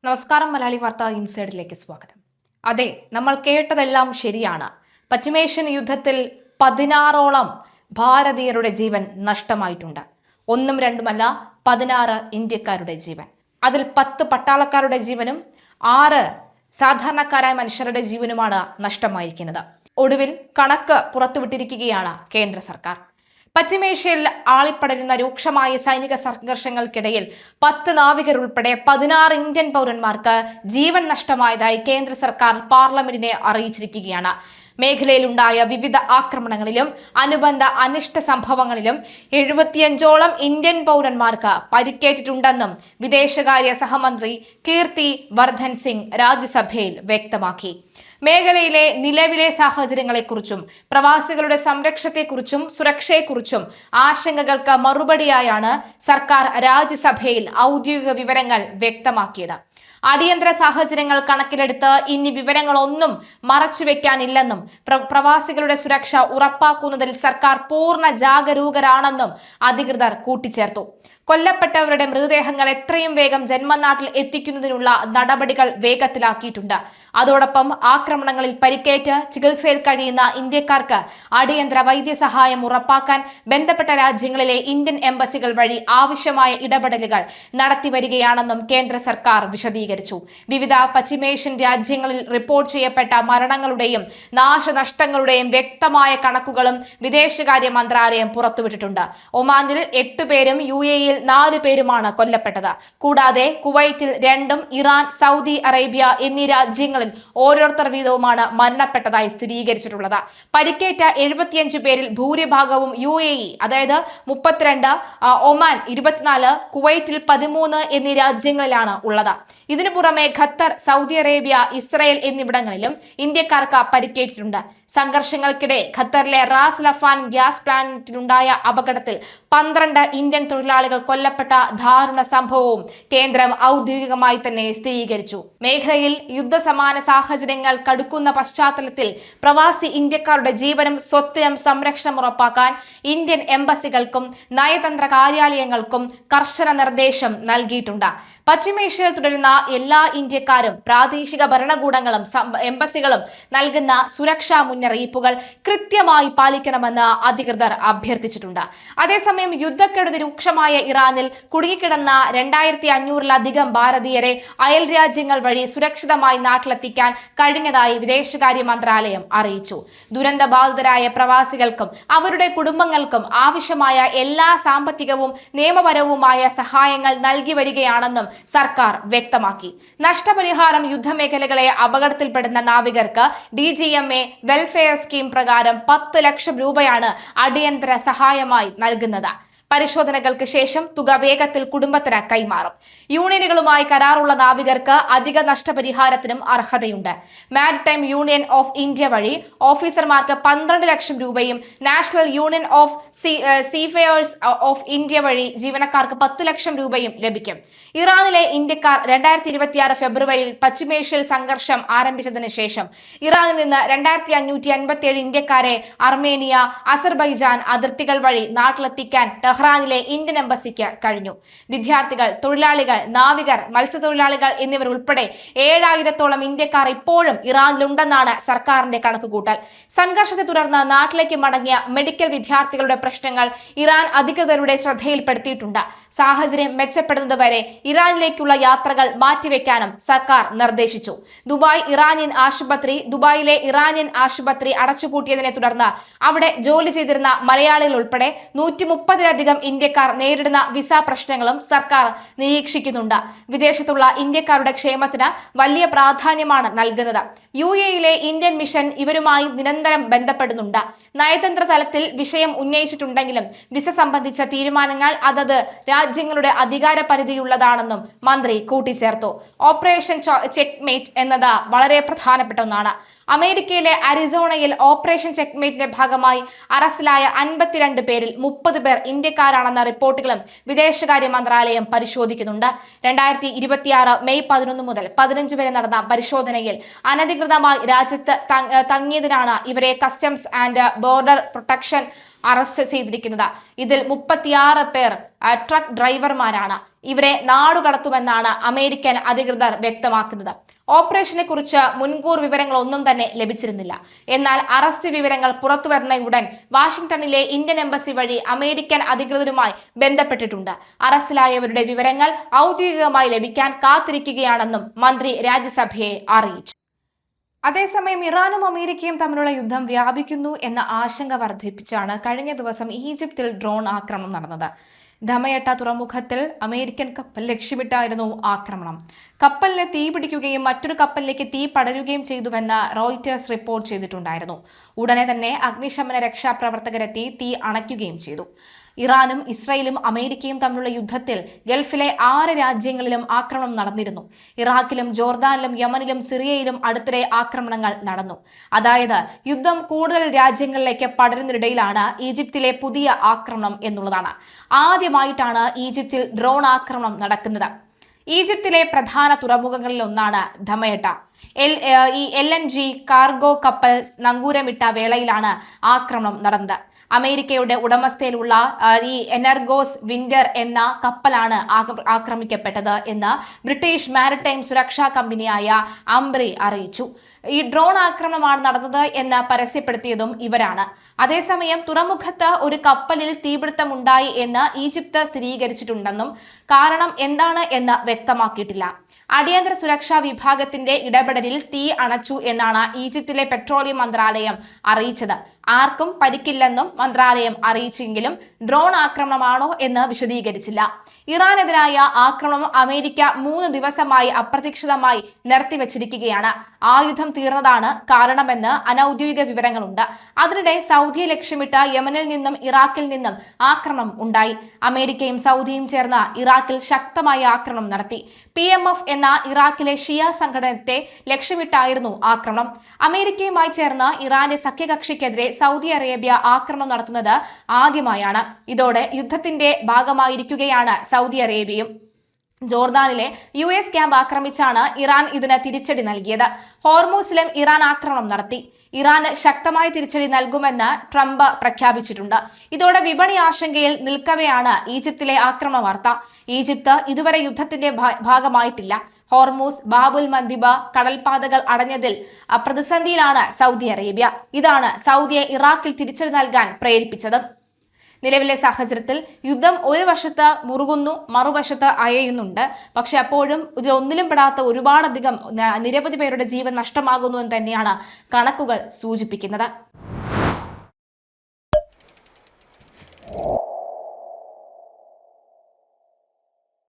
നമസ്കാരം. മലയാളി വാർത്ത ഇൻസൈഡിലേക്ക് സ്വാഗതം. അതെ, നമ്മൾ കേട്ടതെല്ലാം ശരിയാണ്. പശ്ചിമേഷ്യൻ യുദ്ധത്തിൽ 16ഓളം ഭാരതീയരുടെ ജീവൻ നഷ്ടമായിട്ടുണ്ട്. ഒന്നും രണ്ടുമല്ല, 16 ഇന്ത്യക്കാരുടെ ജീവൻ. അതിൽ 10 പട്ടാളക്കാരുടെ ജീവനും 6 സാധാരണക്കാരായ മനുഷ്യരുടെ ജീവനുമാണ് നഷ്ടമായിരിക്കുന്നത്. ഒടുവിൽ കണക്ക് പുറത്തുവിട്ടിരിക്കുകയാണ് കേന്ദ്ര സർക്കാർ. പശ്ചിമേഷ്യയിൽ ആളിപ്പടരുന്ന രൂക്ഷമായ സൈനിക സംഘർഷങ്ങൾക്കിടയിൽ 10 നാവികർ ഉൾപ്പെടെ 16 ഇന്ത്യൻ പൗരന്മാർക്ക് ജീവൻ നഷ്ടമായതായി കേന്ദ്ര സർക്കാർ പാർലമെന്റിനെ അറിയിച്ചിരിക്കുകയാണ്. മേഖലയിലുണ്ടായ വിവിധ ആക്രമണങ്ങളിലും അനുബന്ധ അനിഷ്ട സംഭവങ്ങളിലും 75ഓളം ഇന്ത്യൻ പൗരന്മാർക്ക് പരിക്കേറ്റിട്ടുണ്ടെന്നും വിദേശകാര്യ സഹമന്ത്രി കീർത്തി വർദ്ധൻ സിംഗ് രാജ്യസഭയിൽ വ്യക്തമാക്കി. മേഖലയിലെ നിലവിലെ സാഹചര്യങ്ങളെക്കുറിച്ചും പ്രവാസികളുടെ സംരക്ഷണത്തെക്കുറിച്ചും സുരക്ഷയെക്കുറിച്ചും ആശങ്കകൾക്ക് മറുപടിയായാണ് സർക്കാർ രാജ്യസഭയിൽ ഔദ്യോഗിക വിവരങ്ങൾ വ്യക്തമാക്കിയത്. അടിയന്തര സാഹചര്യങ്ങൾ കണക്കിലെടുത്ത് ഇനി വിവരങ്ങളൊന്നും മറച്ചുവെക്കാനില്ലെന്നും പ്രവാസികളുടെ സുരക്ഷ ഉറപ്പാക്കുന്നതിൽ സർക്കാർ പൂർണ്ണ ജാഗരൂകരാണെന്നും അധികൃതർ കൂട്ടിച്ചേർത്തു. കൊല്ലപ്പെട്ടവരുടെ മൃതദേഹങ്ങൾ എത്രയും വേഗം ജന്മനാട്ടിൽ എത്തിക്കുന്നതിനുള്ള നടപടികൾ വേഗത്തിലാക്കിയിട്ടുണ്ട്. അതോടൊപ്പം ആക്രമണങ്ങളിൽ പരിക്കേറ്റ് ചികിത്സയിൽ കഴിയുന്ന ഇന്ത്യക്കാർക്ക് അടിയന്തര വൈദ്യസഹായം ഉറപ്പാക്കാൻ ബന്ധപ്പെട്ട രാജ്യങ്ങളിലെ ഇന്ത്യൻ എംബസികൾ വഴി ആവശ്യമായ ഇടപെടലുകൾ നടത്തിവരികയാണെന്നും കേന്ദ്ര സർക്കാർ വിശദീകരിച്ചു. വിവിധ പശ്ചിമേഷ്യൻ രാജ്യങ്ങളിൽ റിപ്പോർട്ട് ചെയ്യപ്പെട്ട മരണങ്ങളുടെയും നാശനഷ്ടങ്ങളുടെയും വ്യക്തമായ കണക്കുകളും വിദേശകാര്യ മന്ത്രാലയം പുറത്തുവിട്ടിട്ടുണ്ട്. ഒമാനിൽ 8 പേരും UAE 4 പേരുമാണ് കൊല്ലപ്പെട്ടത്. കൂടാതെ കുവൈറ്റിൽ 2ഉം ഇറാൻ, സൗദി അറേബ്യ എന്നീ രാജ്യങ്ങളിൽ ഓരോരുത്തർ വീതവുമാണ് മരണപ്പെട്ടതായി സ്ഥിരീകരിച്ചിട്ടുള്ളത്. പരിക്കേറ്റ 75 പേരിൽ ഭൂരിഭാഗവും UAE, അതായത് 32, ഒമാൻ 24, കുവൈറ്റിൽ 13 എന്നീ രാജ്യങ്ങളിലാണ് ഉള്ളത്. ഇതിനു പുറമെ ഖത്തർ, സൗദി അറേബ്യ, ഇസ്രയേൽ എന്നിവിടങ്ങളിലും ഇന്ത്യക്കാർക്ക് പരിക്കേറ്റിട്ടുണ്ട്. സംഘർഷങ്ങൾക്കിടെ ഖത്തറിലെ റാസ് ലഫാൻ ഗ്യാസ് പ്ലാന്റിലുണ്ടായ അപകടത്തിൽ 12 ഇന്ത്യൻ തൊഴിലാളികൾ കൊല്ലപ്പെട്ട ദാരുണ സംഭവവും കേന്ദ്രം ഔദ്യോഗികമായി തന്നെ സ്ഥിരീകരിച്ചു. മേഖലയിൽ യുദ്ധസമാന സാഹചര്യങ്ങൾ കടുക്കുന്ന പശ്ചാത്തലത്തിൽ പ്രവാസി ഇന്ത്യക്കാരുടെ ജീവനും സ്വത്തിനും സംരക്ഷണം ഉറപ്പാക്കാൻ ഇന്ത്യൻ എംബസികൾക്കും നയതന്ത്ര കാര്യാലയങ്ങൾക്കും കർശന നിർദ്ദേശം നൽകിയിട്ടുണ്ട്. പശ്ചിമേഷ്യയിൽ തുടരുന്ന എല്ലാ ഇന്ത്യക്കാരും പ്രാദേശിക ഭരണകൂടങ്ങളും എംബസികളും നൽകുന്ന സുരക്ഷാ മുന്നറിയിപ്പുകൾ കൃത്യമായി പാലിക്കണമെന്ന് അധികൃതർ അഭ്യർത്ഥിച്ചിട്ടുണ്ട്. അതേസമയം യുദ്ധക്കെടുതി രൂക്ഷമായ ഇറാനിൽ കുടുങ്ങിക്കിടന്ന 2500-ലധികം ഭാരതീയരെ അയൽ രാജ്യങ്ങൾ വഴി സുരക്ഷിതമായി നാട്ടിലെത്തിക്കാൻ കഴിഞ്ഞതായി വിദേശകാര്യ മന്ത്രാലയം അറിയിച്ചു. ദുരന്തബാധിതരായ പ്രവാസികൾക്കും അവരുടെ കുടുംബങ്ങൾക്കും ആവശ്യമായ എല്ലാ സാമ്പത്തികവും നിയമപരവുമായ സഹായങ്ങൾ നൽകി വരികയാണെന്നും സർക്കാർ വ്യക്തമാക്കി. നഷ്ടപരിഹാരം യുദ്ധമേഖലകളെ അപകടത്തിൽപ്പെടുന്ന നാവികർക്ക് DGMA വെൽഫെയർ സ്കീം പ്രകാരം 10 ലക്ഷം രൂപയാണ് അടിയന്തര സഹായമായി നൽകുന്നത്. പരിശോധനകൾക്ക് ശേഷം തുക വേഗത്തിൽ കുടുംബത്തിന് കൈമാറും. യൂണിയനുകളുമായി കരാറുള്ള നാവികർക്ക് അധിക നഷ്ടപരിഹാരത്തിനും അർഹതയുണ്ട്. മാരിടൈം യൂണിയൻ ഓഫ് ഇന്ത്യ വഴി ഓഫീസർമാർക്ക് 12 ലക്ഷം രൂപയും national union of seafarers of India വഴി ജീവനക്കാർക്ക് 10 ലക്ഷം രൂപയും ലഭിക്കും. ഇറാനിലെ ഇന്ത്യക്കാർ 2026 ഫെബ്രുവരിയിൽ പശ്ചിമേഷ്യയിൽ സംഘർഷം ആരംഭിച്ചതിന് ശേഷം ഇറാനിൽ നിന്ന് 2557 ഇന്ത്യക്കാരെ അർമേനിയ, അസർബൈജാൻ അതിർത്തികൾ വഴി നാട്ടിലെത്തിക്കാൻ ടെഹ്റാനിലെ ഇന്ത്യൻ എംബസിക്ക് കഴിഞ്ഞു. വിദ്യാർത്ഥികൾ, തൊഴിലാളികൾ, നാവികർ, മത്സ്യത്തൊഴിലാളികൾ എന്നിവർ ഉൾപ്പെടെ 7000-ഓളം ഇന്ത്യക്കാർ ഇപ്പോഴും ഇറാനിലുണ്ടെന്നാണ് സർക്കാരിന്റെ കണക്കുകൂട്ടൽ. സംഘർഷത്തെ തുടർന്ന് നാട്ടിലേക്ക് മടങ്ങിയ മെഡിക്കൽ വിദ്യാർത്ഥികളുടെ പ്രശ്നങ്ങൾ ഇറാൻ അധികൃതരുടെ ശ്രദ്ധയിൽപ്പെടുത്തിയിട്ടുണ്ട്. സാഹചര്യം മെച്ചപ്പെടുന്നതുവരെ ഇറാനിലേക്കുള്ള യാത്രകൾ മാറ്റിവെക്കാനും സർക്കാർ നിർദ്ദേശിച്ചു. ദുബായിലെ ഇറാനിയൻ ആശുപത്രി അടച്ചുപൂട്ടിയതിനെ തുടർന്ന് അവിടെ ജോലി ചെയ്തിരുന്ന മലയാളികൾ ഉൾപ്പെടെ 130-ലധികം ഇന്ത്യക്കാർ നേരിടുന്ന വിസ പ്രശ്നങ്ങളും സർക്കാർ നിരീക്ഷിക്കുന്നുണ്ട്. വിദേശത്തുള്ള ഇന്ത്യക്കാരുടെ ക്ഷേമത്തിന് വലിയ പ്രാധാന്യമാണ് നൽകുന്നത്. UAE-യിലെ ഇന്ത്യൻ മിഷൻ ഇവരുമായി നിരന്തരം ബന്ധപ്പെടുന്നുണ്ട്. നയതന്ത്ര തലത്തിൽ വിഷയം ഉന്നയിച്ചിട്ടുണ്ടെങ്കിലും വിസ സംബന്ധിച്ച തീരുമാനങ്ങൾ അതത് രാജ്യങ്ങളുടെ അധികാര പരിധിയുള്ളതാണെന്നും മന്ത്രി കൂട്ടിച്ചേർത്തു. ഓപ്പറേഷൻ ചെക്ക്മേറ്റ് എന്നത് വളരെ പ്രധാനപ്പെട്ട ഒന്നാണ്. അമേരിക്കയിലെ അരിസോണയിൽ ഓപ്പറേഷൻ ചെക്ക്മേറ്റിന്റെ ഭാഗമായി അറസ്റ്റിലായ 52 പേരിൽ 30 പേർ ഇന്ത്യക്കാരാണെന്ന റിപ്പോർട്ടുകളും വിദേശകാര്യ മന്ത്രാലയം പരിശോധിക്കുന്നുണ്ട്. 2026 മെയ് 11 മുതൽ 15 വരെ നടന്ന പരിശോധനയിൽ അനധികൃതമായി രാജ്യത്ത് തങ്ങിയതിനാണ് ഇവരെ customs and border protection arrest ചെയ്തിരിക്കുന്നത്. ഇതിൽ 36 പേർ ട്രക്ക് ഡ്രൈവർമാരാണ്. ഇവരെ നാടുകടത്തുമെന്നാണ് അമേരിക്കൻ അധികൃതർ വ്യക്തമാക്കുന്നത്. ഓപ്പറേഷനെ കുറിച്ച് മുൻകൂർ വിവരങ്ങളൊന്നും തന്നെ ലഭിച്ചിരുന്നില്ല. എന്നാൽ അറസ്റ്റ് വിവരങ്ങൾ പുറത്തുവരുന്നയുടൻ വാഷിംഗ്ടണിലെ ഇന്ത്യൻ എംബസി വഴി അമേരിക്കൻ അധികൃതരുമായി ബന്ധപ്പെട്ടിട്ടുണ്ട്. അറസ്റ്റിലായവരുടെ വിവരങ്ങൾ ഔദ്യോഗികമായി ലഭിക്കാൻ കാത്തിരിക്കുകയാണെന്നും മന്ത്രി രാജ്യസഭയെ അറിയിച്ചു. അതേസമയം ഇറാനും അമേരിക്കയും തമ്മിലുള്ള യുദ്ധം വ്യാപിക്കുന്നു എന്ന ആശങ്ക വർദ്ധിപ്പിച്ചാണ് കഴിഞ്ഞ ദിവസം ഈജിപ്തിൽ ഡ്രോൺ ആക്രമണം നടന്നത്. ധമയട്ട തുറമുഖത്തിൽ അമേരിക്കൻ കപ്പൽ ലക്ഷ്യമിട്ടായിരുന്നു ആക്രമണം. കപ്പലിന് തീ പിടിക്കുകയും മറ്റൊരു കപ്പലിലേക്ക് തീ പടരുകയും ചെയ്തുവെന്ന് റോയിറ്റേഴ്സ് റിപ്പോർട്ട് ചെയ്തിട്ടുണ്ടായിരുന്നു. ഉടനെ തന്നെ അഗ്നിശമന രക്ഷാപ്രവർത്തകരെത്തി തീ അണയ്ക്കുകയും ചെയ്തു. ഇറാനും ഇസ്രയേലും അമേരിക്കയും തമ്മിലുള്ള യുദ്ധത്തിൽ ഗൾഫിലെ 6 രാജ്യങ്ങളിലും ആക്രമണം നടന്നിരുന്നു. ഇറാഖിലും ജോർദാനിലും യമനിലും സിറിയയിലും അടുത്തിടെ ആക്രമണങ്ങൾ നടന്നു. അതായത് യുദ്ധം കൂടുതൽ രാജ്യങ്ങളിലേക്ക് പടരുന്നതിനിടയിലാണ് ഈജിപ്തിലെ പുതിയ ആക്രമണം എന്നുള്ളതാണ്. ആദ്യമായിട്ടാണ് ഈജിപ്തിൽ ഡ്രോൺ ആക്രമണം നടക്കുന്നത്. ഈജിപ്തിലെ പ്രധാന തുറമുഖങ്ങളിലൊന്നാണ് ധമയട്ട. LNG കാർഗോ കപ്പൽ നങ്കൂരമിട്ട വേളയിലാണ് ആക്രമണം നടന്നത്. അമേരിക്കയുടെ ഉടമസ്ഥയിലുള്ള ഈ എനർഗോസ് വിൻഡർ എന്ന കപ്പലാണ് ആക്രമിക്കപ്പെട്ടത് എന്ന് ബ്രിട്ടീഷ് മാരിടൈം സുരക്ഷാ കമ്പനിയായ അംബ്രി അറിയിച്ചു. ഈ ഡ്രോൺ ആക്രമണമാണ് നടന്നത് എന്ന് പരസ്യപ്പെടുത്തിയതും ഇവരാണ്. അതേസമയം തുറമുഖത്ത് ഒരു കപ്പലിൽ തീപിടുത്തമുണ്ടായി എന്ന് ഈജിപ്ത് സ്ഥിരീകരിച്ചിട്ടുണ്ടെന്നും കാരണം എന്താണ് എന്ന് വ്യക്തമാക്കിയിട്ടില്ല. അടിയന്തര സുരക്ഷാ വിഭാഗത്തിന്റെ ഇടപെടലിൽ തീ അണച്ചു എന്നാണ് ഈജിപ്തിലെ പെട്രോളിയം മന്ത്രാലയം അറിയിച്ചത്. ആർക്കും പരിക്കില്ലെന്നും മന്ത്രാലയം അറിയിച്ചെങ്കിലും ഡ്രോൺ ആക്രമണമാണോ എന്ന് വിശദീകരിച്ചില്ല. ഇറാനെതിരായ ആക്രമണം അമേരിക്ക 3 ദിവസമായി അപ്രതീക്ഷിതമായി നിർത്തിവച്ചിരിക്കുകയാണ്. ആയുധം തീർന്നതാണ് കാരണമെന്ന് അനൌദ്യോഗിക വിവരങ്ങളുണ്ട്. അതിനിടെ സൗദിയെ ലക്ഷ്യമിട്ട് യമനിൽ നിന്നും ഇറാഖിൽ നിന്നും ആക്രമണം ഉണ്ടായി. അമേരിക്കയും സൗദിയും ചേർന്ന് ഇറാഖിൽ ശക്തമായ ആക്രമണം നടത്തി. PMF എന്ന ഇറാഖിലെ ഷിയ സംഘടനത്തെ ലക്ഷ്യമിട്ടായിരുന്നു ആക്രമണം. അമേരിക്കയുമായി ചേർന്ന് ഇറാന്റെ സഖ്യകക്ഷിക്കെതിരെ സൗദി അറേബ്യ ആക്രമണം നടത്തുന്നത് ആദ്യമായാണ്. ഇതോടെ യുദ്ധത്തിന്റെ ഭാഗമായിരിക്കുകയാണ് സൗദി അറേബ്യയും. ജോർദാനിലെ US ക്യാമ്പ് ആക്രമിച്ചാണ് ഇറാൻ ഇതിന് തിരിച്ചടി നൽകിയത്. ഹോർമൂസിലും ഇറാൻ ആക്രമണം നടത്തി. ഇറാന് ശക്തമായ തിരിച്ചടി നൽകുമെന്ന് ട്രംപ് പ്രഖ്യാപിച്ചിട്ടുണ്ട്. ഇതോടെ വിപണി ആശങ്കയിൽ നിൽക്കവെയാണ് ഈജിപ്തിലെ ആക്രമണ വാർത്ത. ഈജിപ്ത് ഇതുവരെ യുദ്ധത്തിന്റെ ഭാഗമായിട്ടില്ല. ഹോർമൂസ്, ബാബുൽ മന്ദിബ കടൽപാതകൾ അടഞ്ഞതിൽ പ്രതിസന്ധിയിലാണ് സൗദി അറേബ്യ. ഇതാണ് സൗദിയെ ഇറാഖിൽ തിരിച്ചടി നൽകാൻ പ്രേരിപ്പിച്ചത്. നിലവിലെ സാഹചര്യത്തിൽ യുദ്ധം ഒരു വശത്ത് മുറുകുന്നു, മറുവശത്ത് അയയുന്നുണ്ട്. പക്ഷെ അപ്പോഴും ഇതിലൊന്നിലും പെടാത്ത ഒരുപാടധികം നിരവധി പേരുടെ ജീവൻ നഷ്ടമാകുന്നു എന്ന് തന്നെയാണ് കണക്കുകൾ സൂചിപ്പിക്കുന്നത്.